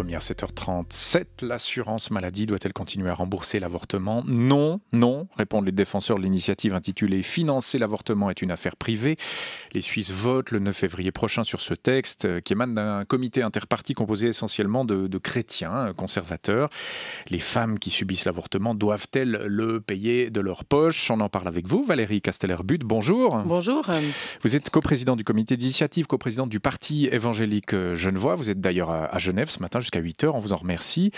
première, 7h37. L'assurance maladie doit-elle continuer à rembourser l'avortement? Non, non, répondent les défenseurs de l'initiative intitulée « Financer l'avortement est une affaire privée ». Les Suisses votent le 9 février prochain sur ce texte qui émane d'un comité interparti composé essentiellement de chrétiens conservateurs. Les femmes qui subissent l'avortement doivent-elles le payer de leur poche? On en parle avec vous, Valérie Casteller-But. Bonjour. Bonjour. Vous êtes coprésidente du comité d'initiative, coprésidente du parti évangélique Genevois. Vous êtes d'ailleurs à Genève ce matin jusqu'à 8h, on vous en remercie.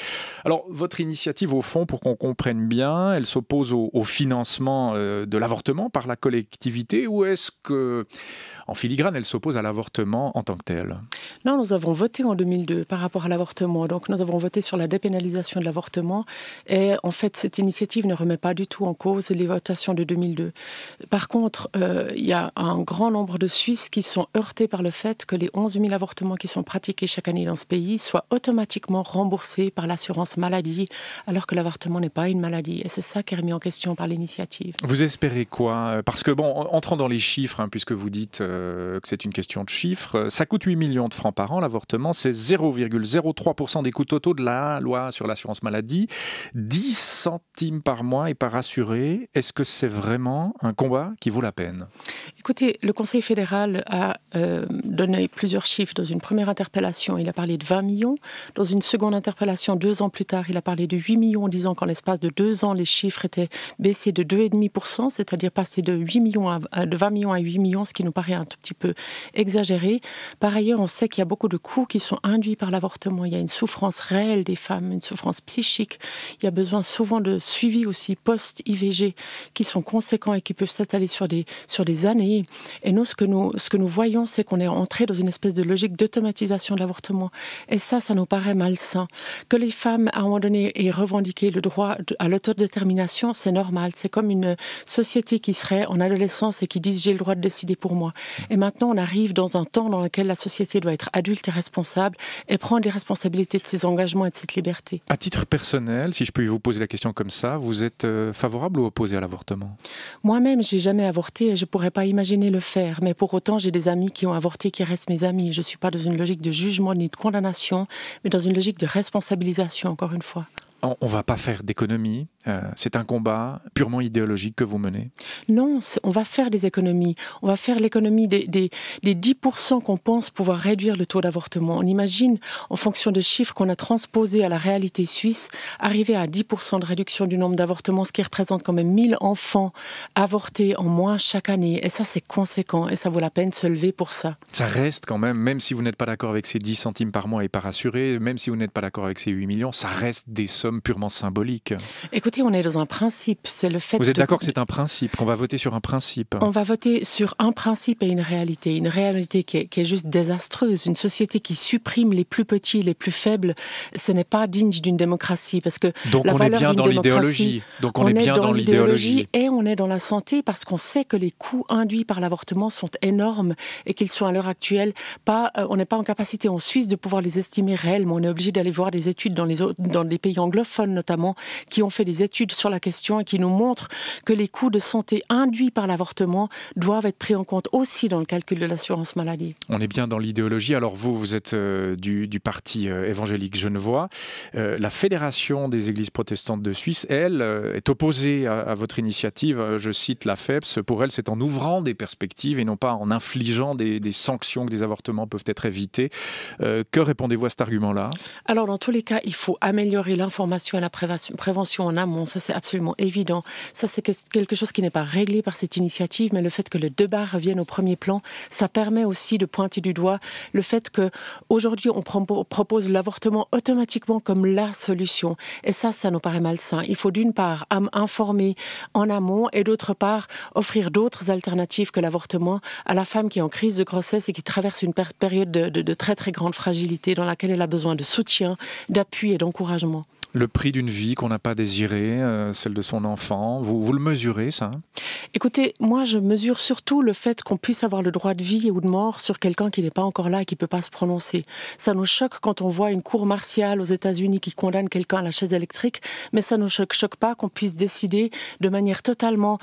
Alors, votre initiative, au fond, pour qu'on comprenne bien, elle s'oppose au financement de l'avortement par la collectivité, ou est-ce que, en filigrane, elle s'oppose à l'avortement en tant que tel? Non, nous avons voté en 2002 par rapport à l'avortement. Donc, nous avons voté sur la dépénalisation de l'avortement. Et en fait, cette initiative ne remet pas du tout en cause les votations de 2002. Par contre, il y a un grand nombre de Suisses qui sont heurtés par le fait que les 11 000 avortements qui sont pratiqués chaque année dans ce pays soient automatiquement remboursés par l'assurance maladie, alors que l'avortement n'est pas une maladie. Et c'est ça qui est remis en question par l'initiative. Vous espérez quoi? Parce que, bon, entrant dans les chiffres, puisque vous dites que c'est une question de chiffres, ça coûte 8 millions de francs par an, l'avortement, c'est 0,03% des coûts totaux de la loi sur l'assurance maladie, 10 centimes par mois et par assuré. Est-ce que c'est vraiment un combat qui vaut la peine? Écoutez, le Conseil fédéral a donné plusieurs chiffres. Dans une première interpellation, il a parlé de 20 millions. Dans une seconde interpellation, 2 ans plus tard, il a parlé de 8 millions, en disant qu'en l'espace de 2 ans, les chiffres étaient baissés de 2,5%, c'est-à-dire passés de 20 millions à 8 millions, ce qui nous paraît un tout petit peu exagéré. Par ailleurs, on sait qu'il y a beaucoup de coûts qui sont induits par l'avortement. Il y a une souffrance réelle des femmes, une souffrance psychique. Il y a besoin souvent de suivi aussi post-IVG qui sont conséquents et qui peuvent s'étaler sur des années. Et nous, ce que nous voyons, c'est qu'on est entré dans une espèce de logique d'automatisation de l'avortement. Et ça nous paraît malsain. Que les femmes, à un moment donné, aient revendiqué le droit à l'autodétermination, c'est normal. C'est comme une société qui serait en adolescence et qui dit « j'ai le droit de décider pour moi ». Et maintenant, on arrive dans un temps dans lequel la société doit être adulte et responsable et prendre les responsabilités de ses engagements et de cette liberté. À titre personnel, si je peux vous poser la question comme ça, vous êtes favorable ou opposé à l'avortement? Moi-même, j'ai jamais avorté et je pourrais pas imaginer le faire. Mais pour autant, j'ai des amis qui ont avorté, qui restent mes amis. Je suis pas dans une logique de jugement ni de condamnation, mais dans une logique de responsabilisation, encore une fois. On ne va pas faire d'économie, c'est un combat purement idéologique que vous menez? Non, on va faire des économies. On va faire l'économie des 10% qu'on pense pouvoir réduire le taux d'avortement. On imagine, en fonction de chiffres qu'on a transposés à la réalité suisse, arriver à 10% de réduction du nombre d'avortements, ce qui représente quand même 1000 enfants avortés en moins chaque année. Et ça, c'est conséquent et ça vaut la peine de se lever pour ça. Ça reste quand même si vous n'êtes pas d'accord avec ces 10 centimes par mois et par assuré, même si vous n'êtes pas d'accord avec ces 8 millions, ça reste des sommes purement symbolique. Écoutez, on est dans un principe. C'est le fait. Vous êtes d'accord que c'est un principe, qu'on va voter sur un principe? On va voter sur un principe et une réalité qui est juste désastreuse. Une société qui supprime les plus petits, les plus faibles, ce n'est pas digne d'une démocratie. Parce que donc on est bien dans l'idéologie. Donc on est bien dans l'idéologie. Et on est dans la santé parce qu'on sait que les coûts induits par l'avortement sont énormes et qu'ils sont à l'heure actuelle on n'est pas en capacité en Suisse de pouvoir les estimer réellement. On est obligé d'aller voir des études dans les pays anglophones notamment, qui ont fait des études sur la question et qui nous montrent que les coûts de santé induits par l'avortement doivent être pris en compte aussi dans le calcul de l'assurance maladie. On est bien dans l'idéologie. Alors vous êtes du parti évangélique genevois. La Fédération des Églises protestantes de Suisse, elle, est opposée à votre initiative. Je cite la FEPS. Pour elle, c'est en ouvrant des perspectives et non pas en infligeant des sanctions que des avortements peuvent être évités. Que répondez-vous à cet argument-là? Alors, dans tous les cas, il faut améliorer l'information et la prévention en amont, ça c'est absolument évident. Ça c'est quelque chose qui n'est pas réglé par cette initiative, mais le fait que le débat revienne au premier plan, ça permet aussi de pointer du doigt le fait qu'aujourd'hui on propose l'avortement automatiquement comme la solution. Et ça nous paraît malsain. Il faut d'une part informer en amont et d'autre part offrir d'autres alternatives que l'avortement à la femme qui est en crise de grossesse et qui traverse une période de très très grande fragilité dans laquelle elle a besoin de soutien, d'appui et d'encouragement. Le prix d'une vie qu'on n'a pas désirée, celle de son enfant, vous le mesurez, ça? Écoutez, moi je mesure surtout le fait qu'on puisse avoir le droit de vie ou de mort sur quelqu'un qui n'est pas encore là et qui ne peut pas se prononcer. Ça nous choque quand on voit une cour martiale aux États-Unis qui condamne quelqu'un à la chaise électrique, mais ça ne nous choque pas qu'on puisse décider de manière totalement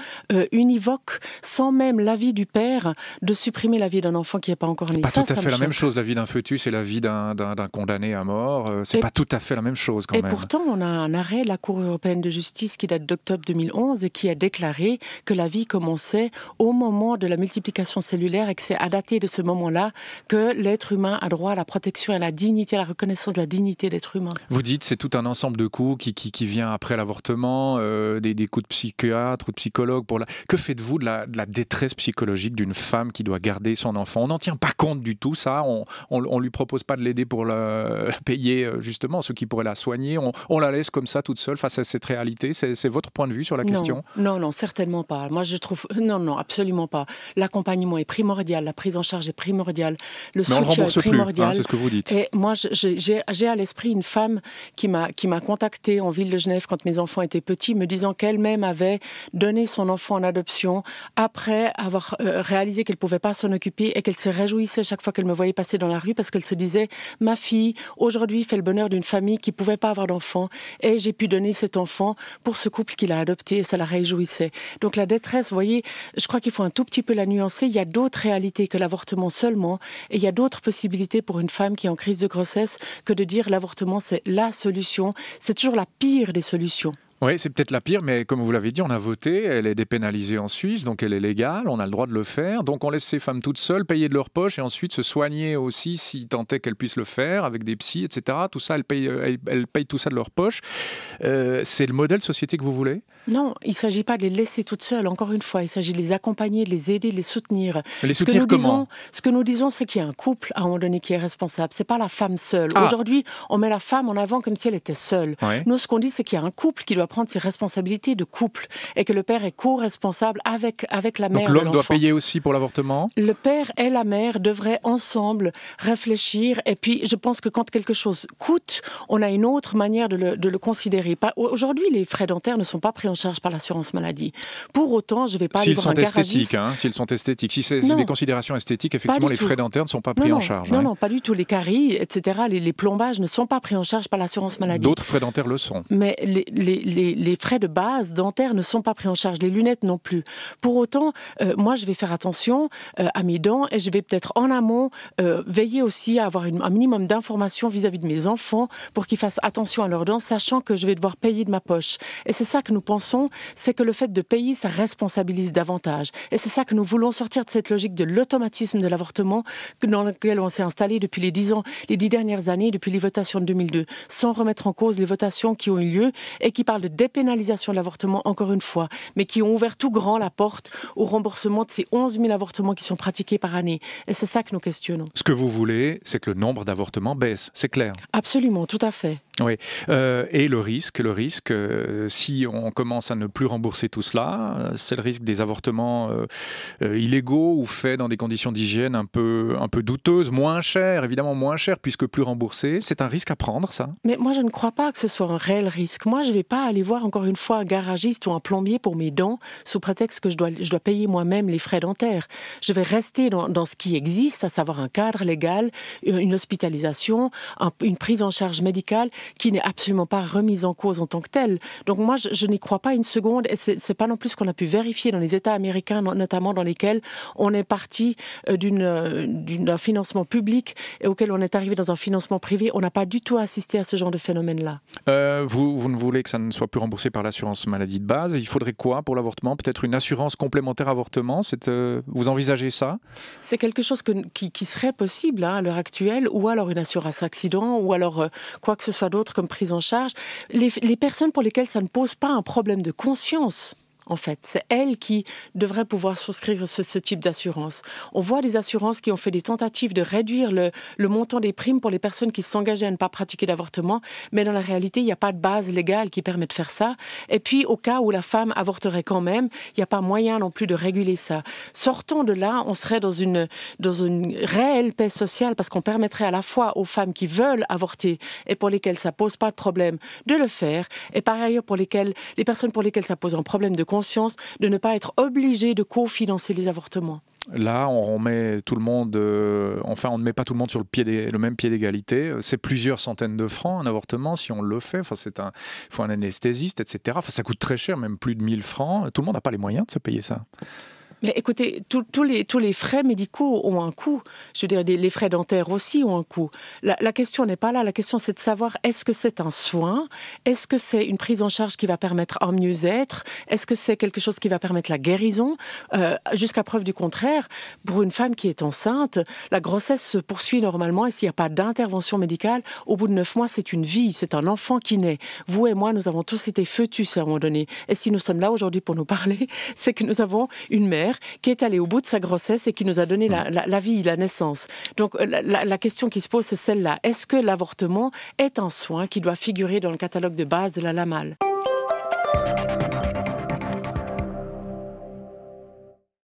univoque, sans même l'avis du père, de supprimer la vie d'un enfant qui n'est pas encore né. Pas Ça, tout à ça fait me la même choque. chose, la vie d'un fœtus et la vie d'un condamné à mort. C'est Et- pas tout à fait la même chose quand Et même. pourtant, on a un arrêt de la Cour européenne de justice qui date d'octobre 2011 et qui a déclaré que la vie commençait au moment de la multiplication cellulaire et que c'est à dater de ce moment-là que l'être humain a droit à la protection et à la dignité, à la reconnaissance de la dignité d'être humain. Vous dites c'est tout un ensemble de coups qui vient après l'avortement, des coups de psychiatre ou de psychologue. Que faites-vous de la détresse psychologique d'une femme qui doit garder son enfant? On n'en tient pas compte du tout, ça. On lui propose pas de l'aider pour la payer, justement, ceux qui pourraient la soigner. On la laisse comme ça, toute seule, face à cette réalité. C'est votre point de vue sur la question? Non, certainement pas. Moi, je trouve... Non, absolument pas. L'accompagnement est primordial, la prise en charge est primordiale, le Mais on le soutien est rembourse plus, primordial. c'est ce que vous dites. Et moi, j'ai à l'esprit une femme qui m'a contactée en ville de Genève quand mes enfants étaient petits, me disant qu'elle-même avait donné son enfant en adoption après avoir réalisé qu'elle ne pouvait pas s'en occuper et qu'elle se réjouissait chaque fois qu'elle me voyait passer dans la rue parce qu'elle se disait « Ma fille, aujourd'hui, fait le bonheur d'une famille qui ne pouvait pas avoir d'enfant et j'ai pu donner cet enfant pour ce couple qui l'a adopté et ça la réjouissait. » Donc la détresse, vous voyez, je crois qu'il faut un tout petit peu la nuancer. Il y a d'autres réalités que l'avortement seulement et il y a d'autres possibilités pour une femme qui est en crise de grossesse que de dire l'avortement c'est la solution. C'est toujours la pire des solutions. Oui, c'est peut-être la pire, mais comme vous l'avez dit, on a voté, elle est dépénalisée en Suisse, donc elle est légale, on a le droit de le faire. Donc on laisse ces femmes toutes seules payer de leur poche et ensuite se soigner aussi si tant est qu'elles puissent le faire, avec des psys, etc. Tout ça, elles payent tout ça de leur poche. C'est le modèle société que vous voulez? Non, il ne s'agit pas de les laisser toutes seules, encore une fois. Il s'agit de les accompagner, de les aider, de les soutenir. Mais les soutenir comment? Ce que nous disons, c'est qu'il y a un couple, à un moment donné, qui est responsable. Ce n'est pas la femme seule. Ah. Aujourd'hui, on met la femme en avant comme si elle était seule. Ouais. Nous, ce qu'on dit, c'est qu'il y a un couple qui doit prendre ses responsabilités de couple et que le père est co-responsable avec la mère de l'enfant. Donc l'homme doit payer aussi pour l'avortement? Le père et la mère devraient ensemble réfléchir. Et puis, je pense que quand quelque chose coûte, on a une autre manière de le considérer. Aujourd'hui, les frais dentaires ne sont pas pris en charge par l'assurance maladie. Pour autant, je ne vais pas aller voir un garagiste. S'ils sont esthétiques, si c'est des considérations esthétiques, effectivement, les frais dentaires ne sont pas pris en charge. Non, pas du tout. Les caries, etc., les plombages ne sont pas pris en charge par l'assurance maladie. D'autres frais dentaires le sont. Mais les frais de base dentaires ne sont pas pris en charge. Les lunettes non plus. Pour autant, moi, je vais faire attention à mes dents et je vais peut-être en amont veiller aussi à avoir un minimum d'informations vis-à-vis de mes enfants pour qu'ils fassent attention à leurs dents, sachant que je vais devoir payer de ma poche. Et c'est ça que nous pensons, c'est que le fait de payer, ça responsabilise davantage. Et c'est ça que nous voulons sortir de cette logique de l'automatisme de l'avortement dans lequel on s'est installé depuis les 10 dernières années, depuis les votations de 2002, sans remettre en cause les votations qui ont eu lieu et qui parlent de dépénalisation de l'avortement, encore une fois, mais qui ont ouvert tout grand la porte au remboursement de ces 11 000 avortements qui sont pratiqués par année. Et c'est ça que nous questionnons. Ce que vous voulez, c'est que le nombre d'avortements baisse, c'est clair. Absolument, tout à fait. Oui. Et le risque, si on commence à ne plus rembourser tout cela, c'est le risque des avortements illégaux ou faits dans des conditions d'hygiène un peu douteuses, moins chères, évidemment moins chères, puisque plus remboursées. C'est un risque à prendre, ça? Mais moi, je ne crois pas que ce soit un réel risque. Moi, je ne vais pas aller voir encore une fois un garagiste ou un plombier pour mes dents sous prétexte que je dois payer moi-même les frais dentaires. Je vais rester dans ce qui existe, à savoir un cadre légal, une hospitalisation, une prise en charge médicale qui n'est absolument pas remise en cause en tant que telle. Donc moi, je n'y crois pas une seconde et c'est pas non plus ce qu'on a pu vérifier dans les États américains, notamment dans lesquels on est parti d'un financement public et auquel on est arrivé dans un financement privé. On n'a pas du tout assisté à ce genre de phénomène-là. Vous ne voulez que ça ne soit plus remboursé par l'assurance maladie de base. Il faudrait quoi pour l'avortement? Peut-être une assurance complémentaire avortement? Vous envisagez ça? C'est quelque chose qui serait possible à l'heure actuelle, ou alors une assurance accident, ou alors quoi que ce soit d'autre comme prise en charge. Les personnes pour lesquelles ça ne pose pas un problème de conscience, En fait, c'est elle qui devrait pouvoir souscrire ce type d'assurance. On voit des assurances qui ont fait des tentatives de réduire le montant des primes pour les personnes qui s'engageaient à ne pas pratiquer d'avortement, mais dans la réalité, il n'y a pas de base légale qui permet de faire ça. Et puis, au cas où la femme avorterait quand même, il n'y a pas moyen non plus de réguler ça. Sortons de là, on serait dans une réelle paix sociale parce qu'on permettrait à la fois aux femmes qui veulent avorter et pour lesquelles ça ne pose pas de problème de le faire, et par ailleurs pour les personnes pour lesquelles ça pose un problème de conscience, de ne pas être obligé de cofinancer les avortements. Là, on met tout le monde, on ne met pas tout le monde sur le même pied d'égalité. C'est plusieurs centaines de francs un avortement si on le fait. Enfin, il faut un anesthésiste, etc. Enfin, ça coûte très cher, même plus de 1000 francs. Tout le monde n'a pas les moyens de se payer ça. Mais écoutez, tous les frais médicaux ont un coût. Je veux dire, les frais dentaires aussi ont un coût. La question n'est pas là. La question, c'est de savoir, est-ce que c'est un soin? Est-ce que c'est une prise en charge qui va permettre un mieux-être? Est-ce que c'est quelque chose qui va permettre la guérison? Jusqu'à preuve du contraire, pour une femme qui est enceinte, la grossesse se poursuit normalement et s'il n'y a pas d'intervention médicale, au bout de 9 mois, c'est une vie, c'est un enfant qui naît. Vous et moi, nous avons tous été fœtus à un moment donné. Et si nous sommes là aujourd'hui pour nous parler, c'est que nous avons une mère qui est allée au bout de sa grossesse et qui nous a donné la vie, la naissance. Donc la question qui se pose, c'est celle-là. Est-ce que l'avortement est un soin qui doit figurer dans le catalogue de base de la LAMAL ?